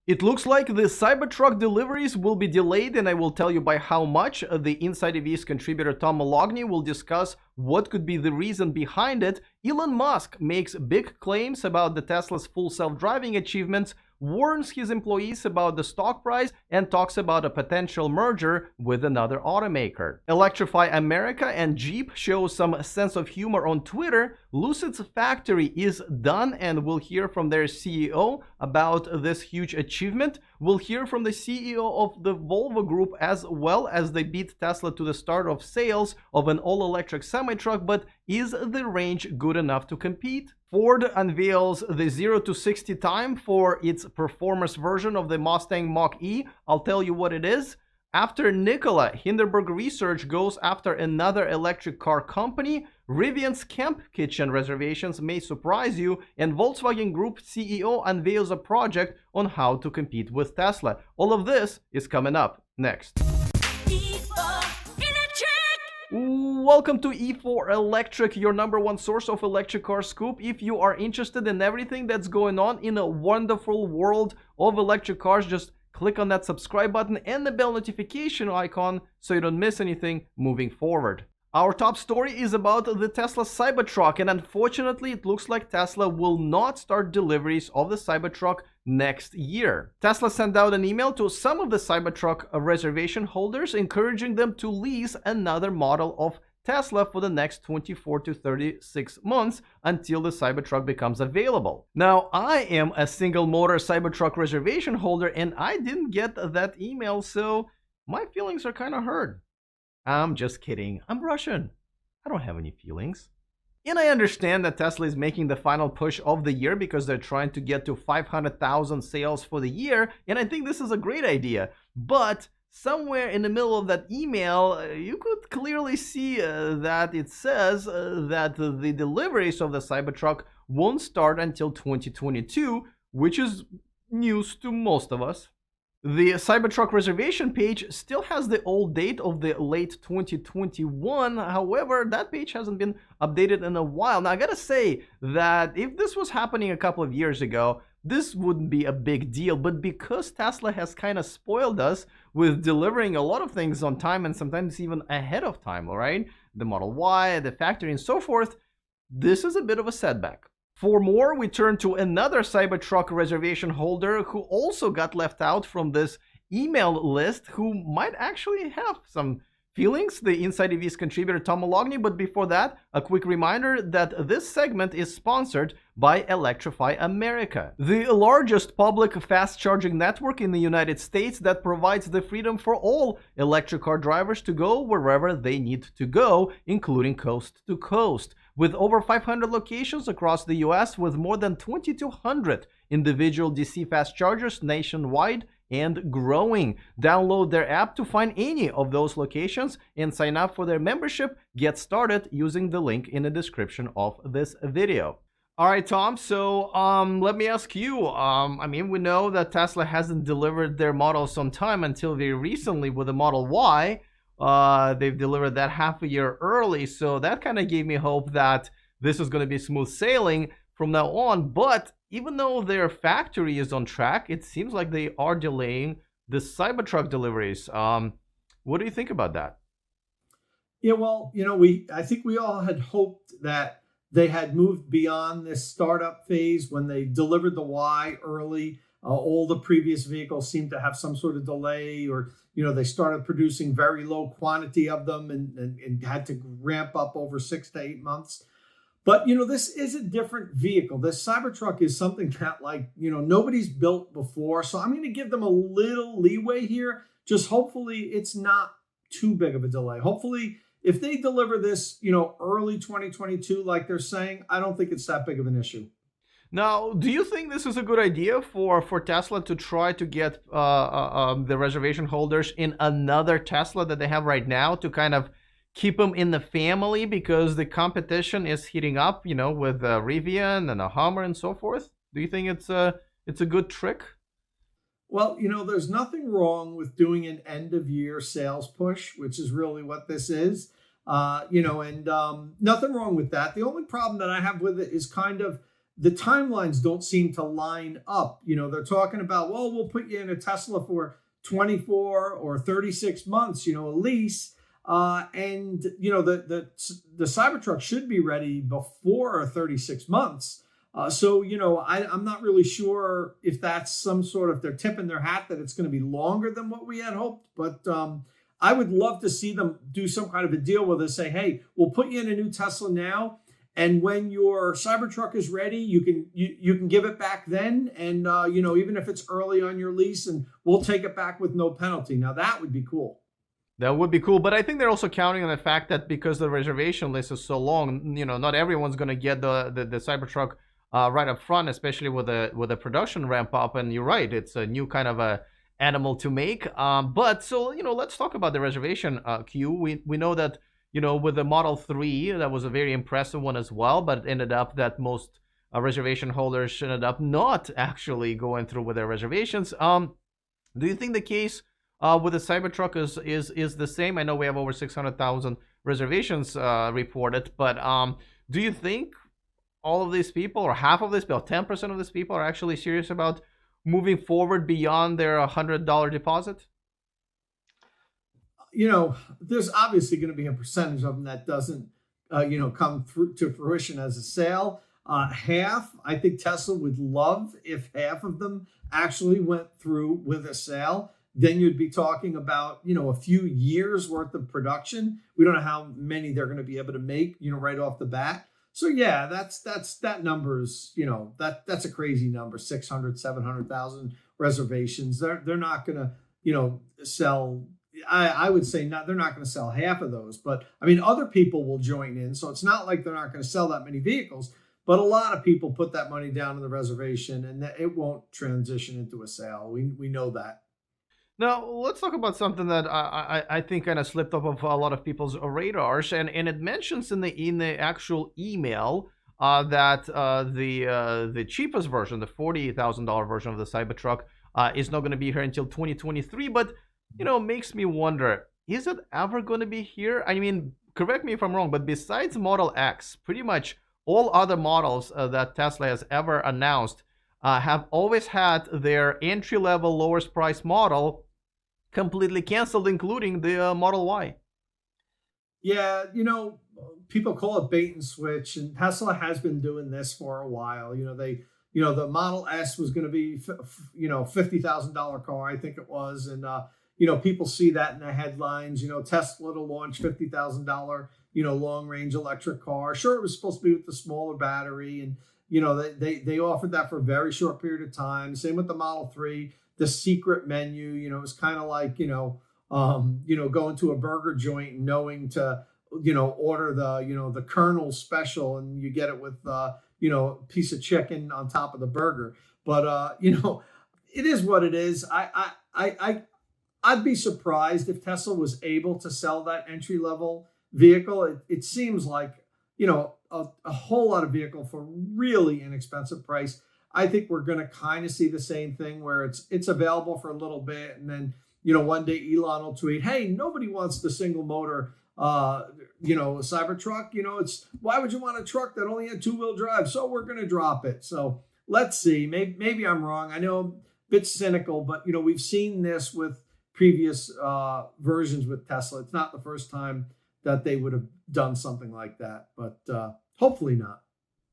It looks like the Cybertruck deliveries will be delayed, and I will tell you by how much. The InsideEVs contributor Tom Moloughney will discuss what could be the reason behind it. Elon Musk makes big claims about the Tesla's full self-driving achievements, warns his employees about the stock price, and talks about a potential merger with another automaker. Electrify America and Jeep show some sense of humor on Twitter. Lucid's factory is done, and we'll hear from their CEO about this huge achievement. We'll hear from the CEO of the Volvo Group as well, as they beat Tesla to the start of sales of an all-electric semi-truck, but is the range good enough to compete? Ford unveils the 0 to 60 time for its performance version of the Mustang Mach-E. I'll tell you what it is. After Nikola, Hindenburg Research goes after another electric car company. Rivian's camp kitchen reservations may surprise you, and Volkswagen Group CEO unveils a project on how to compete with Tesla. All of this is coming up next. Welcome to E4 Electric, your #1 source of electric car scoop. If you are interested in everything that's going on in a wonderful world of electric cars, just click on that subscribe button and the bell notification icon so you don't miss anything moving forward. Our top story is about the Tesla Cybertruck, and unfortunately it looks like Tesla will not start deliveries of the Cybertruck next year. Tesla sent out an email to some of the Cybertruck reservation holders encouraging them to lease another model of Tesla for the next 24 to 36 months until the Cybertruck becomes available. Now, I am a single motor Cybertruck reservation holder and I didn't get that email, so my feelings are kind of hurt. I'm just kidding. I'm Russian. I don't have any feelings. And I understand that Tesla is making the final push of the year because they're trying to get to 500,000 sales for the year, and I think this is a great idea. But somewhere in the middle of that email, you could clearly see that it says that the deliveries of the Cybertruck won't start until 2022, which is news to most of us. The Cybertruck reservation page still has the old date of the late 2021. However, that page hasn't been updated in a while. Now, I gotta say that if this was happening a couple of years ago, this wouldn't be a big deal. But because Tesla has kind of spoiled us with delivering a lot of things on time and sometimes even ahead of time, all right? The Model Y, the factory, and so forth, this is a bit of a setback. For more, we turn to another Cybertruck reservation holder who also got left out from this email list, who might actually have some feelings, the InsideEVs contributor Tom Moloughney. But before that, a quick reminder that this segment is sponsored by Electrify America, the largest public fast charging network in the United States that provides the freedom for all electric car drivers to go wherever they need to go, including coast to coast. With over 500 locations across the US, with more than 2,200 individual DC fast chargers nationwide and growing. Download their app to find any of those locations and sign up for their membership. Get started using the link in the description of this video. All right, Tom, so let me ask you, I mean, we know that Tesla hasn't delivered their models on time until very recently with the Model Y. They've delivered that half a year early, so that kind of gave me hope that this is going to be smooth sailing from now on. But even though their factory is on track, it seems like they are delaying the Cybertruck deliveries. What do you think about that? Yeah, well, I think we all had hoped that they had moved beyond this startup phase when they delivered the Y early. All the previous vehicles seemed to have some sort of delay, or they started producing very low quantity of them and had to ramp up over 6 to 8 months. But this is a different vehicle. This Cybertruck is something that nobody's built before. So I'm going to give them a little leeway here. Just hopefully it's not too big of a delay. Hopefully if they deliver this, early 2022, like they're saying, I don't think it's that big of an issue. Now, do you think this is a good idea for Tesla to try to get the reservation holders in another Tesla that they have right now to kind of keep them in the family, because the competition is heating up, with Rivian and a Hummer and so forth? Do you think it's a good trick? Well, there's nothing wrong with doing an end of year sales push, which is really what this is. And nothing wrong with that. The only problem that I have with it is kind of the timelines don't seem to line up. They're talking about, well, we'll put you in a Tesla for 24 or 36 months, a lease. And the Cybertruck should be ready before 36 months. So I'm not really sure if that's some sort of, they're tipping their hat that it's going to be longer than what we had hoped. But I would love to see them do some kind of a deal with us, say, hey, we'll put you in a new Tesla now, and when your Cybertruck is ready, you can give it back then, and even if it's early on your lease, and we'll take it back with no penalty. Now that would be cool. That would be cool, but I think they're also counting on the fact that because the reservation list is so long, not everyone's going to get the Cybertruck right up front, especially with the production ramp up. And you're right, it's a new kind of a animal to make. But so let's talk about the reservation queue. We know that with the Model 3, that was a very impressive one as well, but it ended up that most reservation holders ended up not actually going through with their reservations. Do you think the case with the Cybertruck is the same? I know we have over 600,000 reservations reported, but do you think all of these people, or half of these people, 10% of these people, are actually serious about moving forward beyond their $100 deposit? There's obviously going to be a percentage of them that doesn't, come through to fruition as a sale. Half, I think Tesla would love if half of them actually went through with a sale. Then you'd be talking about, a few years worth of production. We don't know how many they're going to be able to make, right off the bat. So yeah, that number's, that's a crazy number, 600, 700,000 reservations. They're not going to, sell. I would say they're not going to sell half of those, but I mean, other people will join in. So it's not like they're not going to sell that many vehicles, but a lot of people put that money down in the reservation, and it won't transition into a sale. We know that. Now, let's talk about something that I think kind of slipped off of a lot of people's radars, and it mentions in the actual email that the cheapest version, the $40,000 version of the Cybertruck, is not going to be here until 2023, but, makes me wonder, is it ever going to be here? I mean, correct me if I'm wrong, but besides Model X, pretty much all other models that Tesla has ever announced have always had their entry-level lowest price model completely canceled, including the Model Y. Yeah, people call it bait and switch, and Tesla has been doing this for a while. The Model S was going to be, $50,000 car, I think it was, and people see that in the headlines. Tesla to launch $50,000, long range electric car. Sure, it was supposed to be with the smaller battery, and they offered that for a very short period of time. Same with the Model 3. The secret menu, it was kind of like, going to a burger joint knowing to, order the Colonel special, and you get it with, a piece of chicken on top of the burger. But, it is what it is. I'd be surprised if Tesla was able to sell that entry level vehicle. It seems like, a whole lot of vehicle for really inexpensive price. I think we're going to kind of see the same thing where it's available for a little bit, and then one day Elon will tweet, "Hey, nobody wants the single motor, Cybertruck. It's why would you want a truck that only had 2-wheel drive? So we're going to drop it." So let's see. Maybe I'm wrong. I know I'm a bit cynical, but we've seen this with previous versions with Tesla. It's not the first time that they would have done something like that, but hopefully not.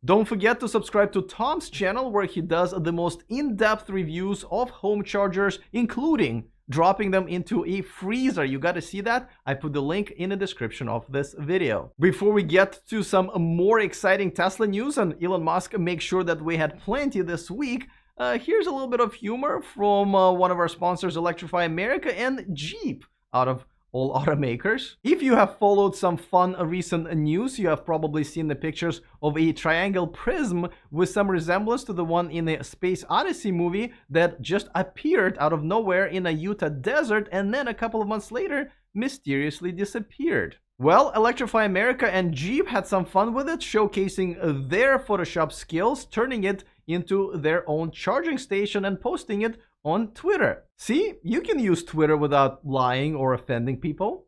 Don't forget to subscribe to Tom's channel, where he does the most in-depth reviews of home chargers, including dropping them into a freezer. You got to see that? I put the link in the description of this video. Before we get to some more exciting Tesla news and Elon Musk make sure that we had plenty this week, here's a little bit of humor from one of our sponsors, Electrify America and Jeep, out of all automakers. If you have followed some fun recent news, you have probably seen the pictures of a triangle prism with some resemblance to the one in the Space Odyssey movie that just appeared out of nowhere in a Utah desert and then a couple of months later mysteriously disappeared. Well, Electrify America and Jeep had some fun with it, showcasing their Photoshop skills, turning it into their own charging station and posting it on Twitter. See, you can use Twitter without lying or offending people.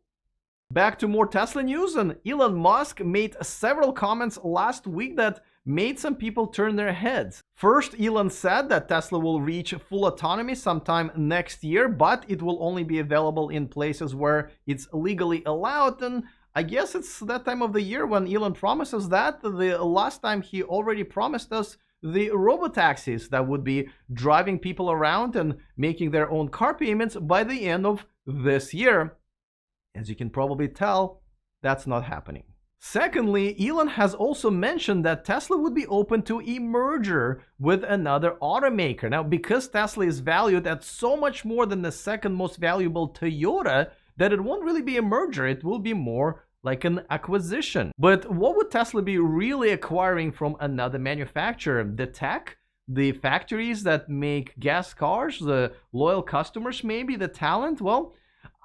Back to more Tesla news, and Elon Musk made several comments last week that made some people turn their heads. First, Elon said that Tesla will reach full autonomy sometime next year, but it will only be available in places where it's legally allowed. And I guess it's that time of the year when Elon promises that. The last time he already promised us the robotaxis that would be driving people around and making their own car payments by the end of this year. As you can probably tell, that's not happening. Secondly, Elon has also mentioned that Tesla would be open to a merger with another automaker. Now, because Tesla is valued at so much more than the second most valuable Toyota, that it won't really be a merger, it will be more like an acquisition. But what would Tesla be really acquiring from another manufacturer? The tech? The factories that make gas cars? The loyal customers maybe? The talent? Well,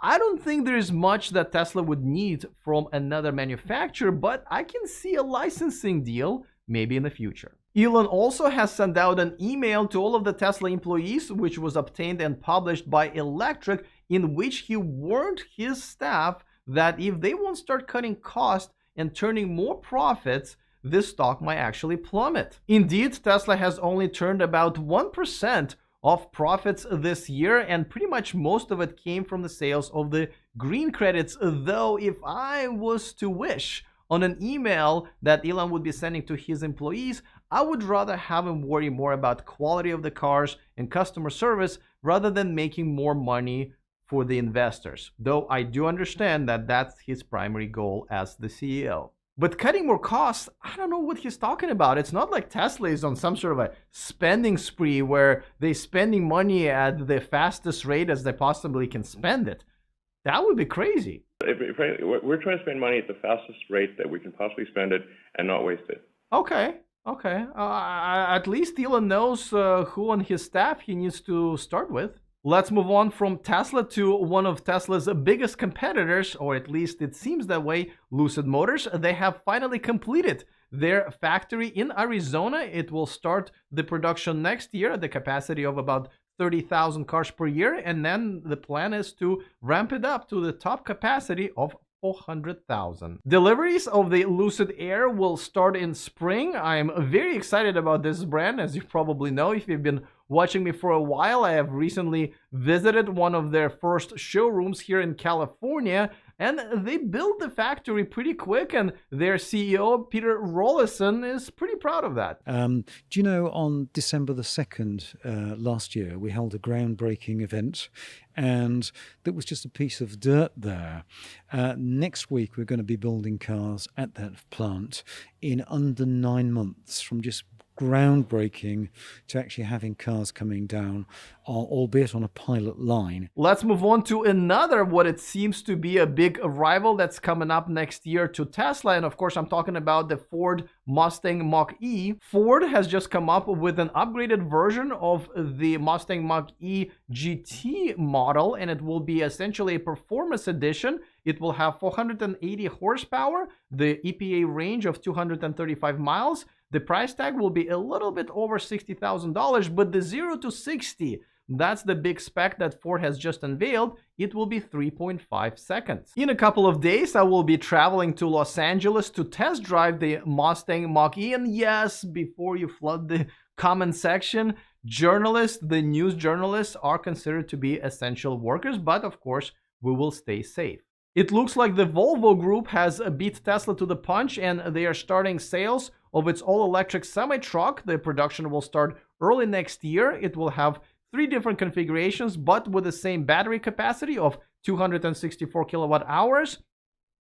I don't think there's much that Tesla would need from another manufacturer, but I can see a licensing deal maybe in the future. Elon also has sent out an email to all of the Tesla employees, which was obtained and published by Electric, in which he warned his staff that if they won't start cutting costs and turning more profits, this stock might actually plummet. Indeed, Tesla has only turned about 1% of profits this year, and pretty much most of it came from the sales of the green credits, though if I was to wish on an email that Elon would be sending to his employees, I would rather have him worry more about quality of the cars and customer service rather than making more money for the investors, though I do understand that that's his primary goal as the CEO. But cutting more costs, I don't know what he's talking about. It's not like Tesla is on some sort of a spending spree where they're spending money at the fastest rate as they possibly can spend it. That would be crazy. We're trying to spend money at the fastest rate that we can possibly spend it and not waste it. Okay. At least Elon knows who on his staff he needs to start with. Let's move on from Tesla to one of Tesla's biggest competitors, or at least it seems that way, Lucid Motors. They have finally completed their factory in Arizona. It will start the production next year at the capacity of about 30,000 cars per year, and then the plan is to ramp it up to the top capacity of 400,000. Deliveries of the Lucid Air will start in spring. I'm very excited about this brand, as you probably know if you've been watching me for a while. I have recently visited one of their first showrooms here in California, and they built the factory pretty quick, and their CEO, Peter Rollison, is pretty proud of that. Do you know, on December the 2nd last year, we held a groundbreaking event, and there was just a piece of dirt there. Next week, we're going to be building cars at that plant in under 9 months, from just groundbreaking to actually having cars coming down, albeit on a pilot line. Let's move on to another, what it seems to be a big rival that's coming up next year to Tesla. And of course, I'm talking about the Ford Mustang Mach-E. Ford has just come up with an upgraded version of the Mustang Mach-E GT model, and it will be essentially a performance edition. It will have 480 horsepower, the EPA range of 235 miles. The price tag will be a little bit over $60,000, but the 0 to 60, that's the big spec that Ford has just unveiled. It will be 3.5 seconds. In a couple of days, I will be traveling to Los Angeles to test drive the Mustang Mach-E. And yes, before you flood the comment section, the news journalists are considered to be essential workers, but of course, we will stay safe. It looks like the Volvo Group has beat Tesla to the punch, and they are starting sales of its all-electric semi-truck. The production will start early next year. It will have 3 different configurations, but with the same battery capacity of 264 kilowatt hours.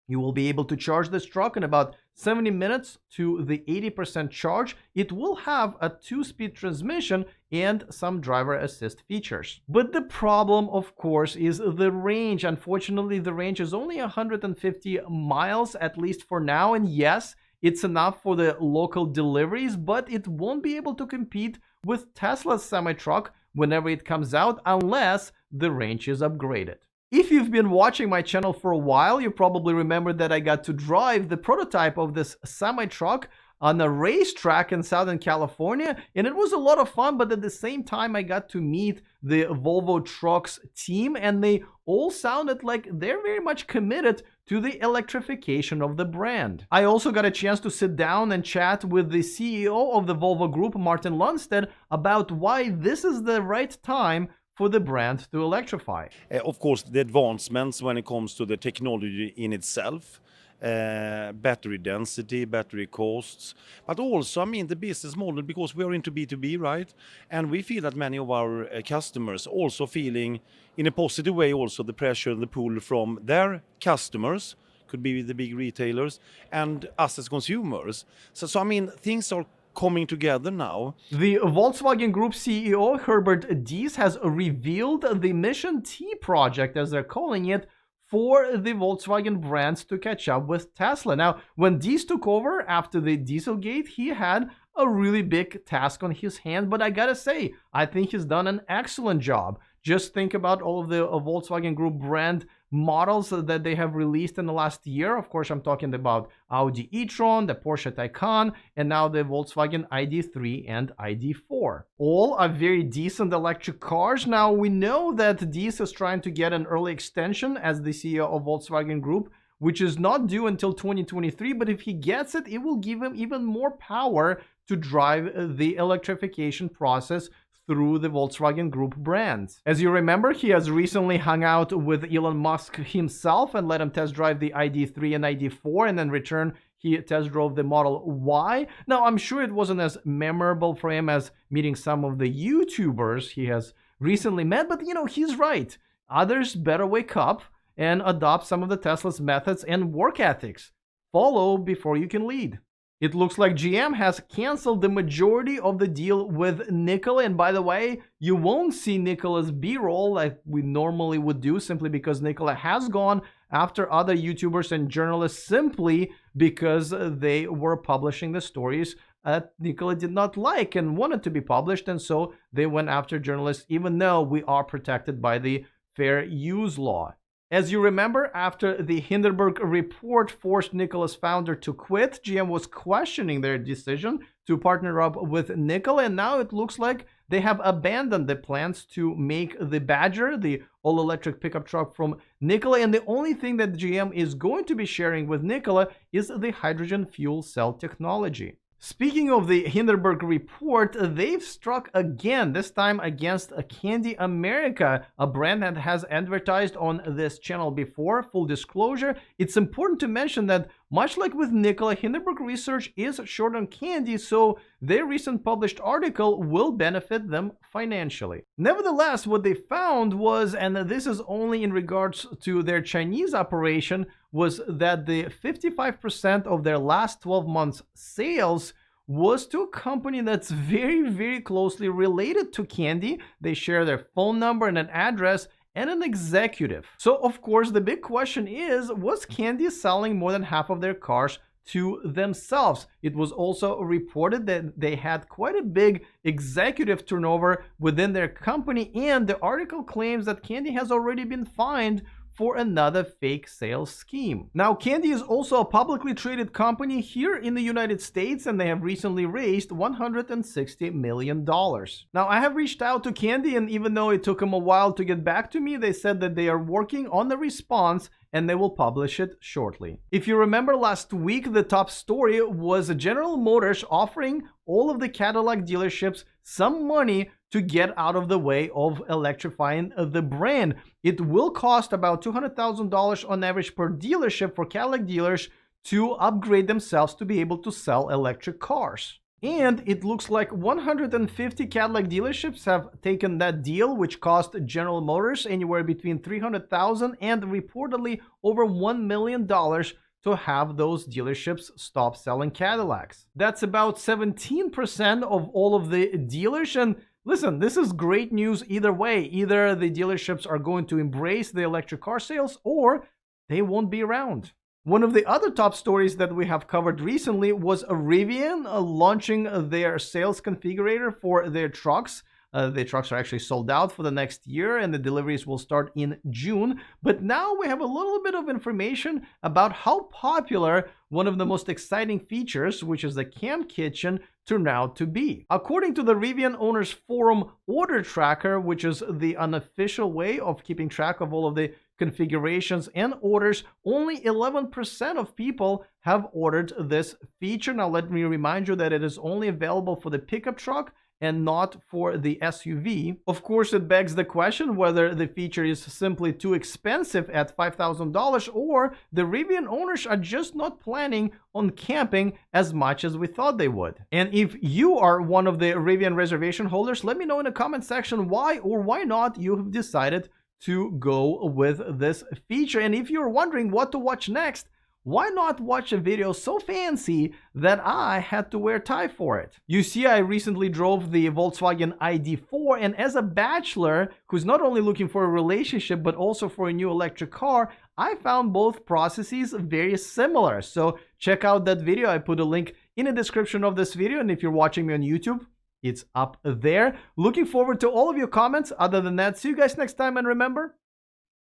You will be able to charge this truck in about 70 minutes to the 80% charge. It will have a 2-speed transmission and some driver assist features. But the problem, of course, is the range. Unfortunately, the range is only 150 miles, at least for now. And yes, it's enough for the local deliveries, but it won't be able to compete with Tesla's semi-truck whenever it comes out unless the range is upgraded. If you've been watching my channel for a while, you probably remember that I got to drive the prototype of this semi-truck. on a racetrack in Southern California, and it was a lot of fun, but at the same time, I got to meet the Volvo Trucks team, and they all sounded like they're very much committed to the electrification of the brand. I also got a chance to sit down and chat with the CEO of the Volvo Group, Martin Lundstedt, about why this is the right time for the brand to electrify. Of course, the advancements when it comes to the technology in itself, battery density, battery costs, but also, I mean, the business model, because we are into B2B, right? And we feel that many of our customers also feeling in a positive way also the pressure and the pull from their customers, could be the big retailers, and us as consumers. So I mean, things are coming together now. The Volkswagen Group CEO Herbert Diess has revealed the Mission T project, as they're calling it, for the Volkswagen brands to catch up with Tesla. Now, when Diess took over after the Dieselgate, he had a really big task on his hand, but I gotta say, I think he's done an excellent job. Just think about all of the Volkswagen Group brand models that they have released in the last year. Of course, I'm talking about Audi e-tron, the Porsche Taycan, and now the Volkswagen ID3 and ID4. All are very decent electric cars. Now, we know that Diess is trying to get an early extension as the CEO of Volkswagen Group, which is not due until 2023, but if he gets it, it will give him even more power to drive the electrification process through the Volkswagen Group brands. As you remember, he has recently hung out with Elon Musk himself and let him test drive the ID3 and ID4, and in return, he test drove the Model Y. Now, I'm sure it wasn't as memorable for him as meeting some of the YouTubers he has recently met, but you know, he's right. Others better wake up and adopt some of the Tesla's methods and work ethics. Follow before you can lead. It looks like GM has canceled the majority of the deal with Nikola. And by the way, you won't see Nikola's B-roll like we normally would do, simply because Nikola has gone after other YouTubers and journalists simply because they were publishing the stories that Nikola did not like and wanted to be published. And so they went after journalists, even though we are protected by the fair use law. As you remember, after the Hindenburg report forced Nikola's founder to quit, GM was questioning their decision to partner up with Nikola, and now it looks like they have abandoned the plans to make the Badger, the all-electric pickup truck from Nikola, and the only thing that GM is going to be sharing with Nikola is the hydrogen fuel cell technology. Speaking of the Hindenburg report, they've struck again, this time against Candy America, a brand that has advertised on this channel before. Full disclosure, it's important to mention that much like with Nikola, Hindenburg Research is short on candy, so their recent published article will benefit them financially. Nevertheless, what they found was, and this is only in regards to their Chinese operation, was that the 55% of their last 12 months sales was to a company that's very, very closely related to Candy. They share their phone number and an address and an executive. So of course the big question is, was Candy selling more than half of their cars to themselves? It was also reported that they had quite a big executive turnover within their company, and the article claims that Candy has already been fined for another fake sales scheme. Now, Candy is also a publicly traded company here in the United States, and they have recently raised $160 million. Now, I have reached out to Candy, and even though it took them a while to get back to me, they said that they are working on the response and they will publish it shortly. If you remember last week, the top story was General Motors offering all of the Cadillac dealerships some money to get out of the way of electrifying the brand. It will cost about $200,000 on average per dealership for Cadillac dealers to upgrade themselves to be able to sell electric cars. And it looks like 150 Cadillac dealerships have taken that deal, which cost General Motors anywhere between $300,000 and reportedly over $1 million to have those dealerships stop selling Cadillacs. That's about 17% of all of the dealers. And listen, this is great news either way. Either the dealerships are going to embrace the electric car sales or they won't be around. One of the other top stories that we have covered recently was Rivian launching their sales configurator for their trucks. The trucks are actually sold out for the next year, and the deliveries will start in June. But now we have a little bit of information about how popular one of the most exciting features, which is the cam kitchen, turned out to be. According to the Rivian Owners Forum order tracker, which is the unofficial way of keeping track of all of the configurations and orders, only 11% of people have ordered this feature. Now, let me remind you that it is only available for the pickup truck and not for the SUV. Of course, it begs the question whether the feature is simply too expensive at $5,000 or the Rivian owners are just not planning on camping as much as we thought they would. And if you are one of the Rivian reservation holders, let me know in the comment section why or why not you have decided to go with this feature. And if you're wondering what to watch next, why not watch a video so fancy that I had to wear a tie for it? You see, I recently drove the Volkswagen Id4, and as a bachelor who's not only looking for a relationship but also for a new electric car, I found both processes very similar. So check out that video. I put a link in the description of this video, and if you're watching me on YouTube, it's up there. Looking forward to all of your comments. Other than that, see you guys next time, and remember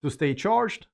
to stay charged.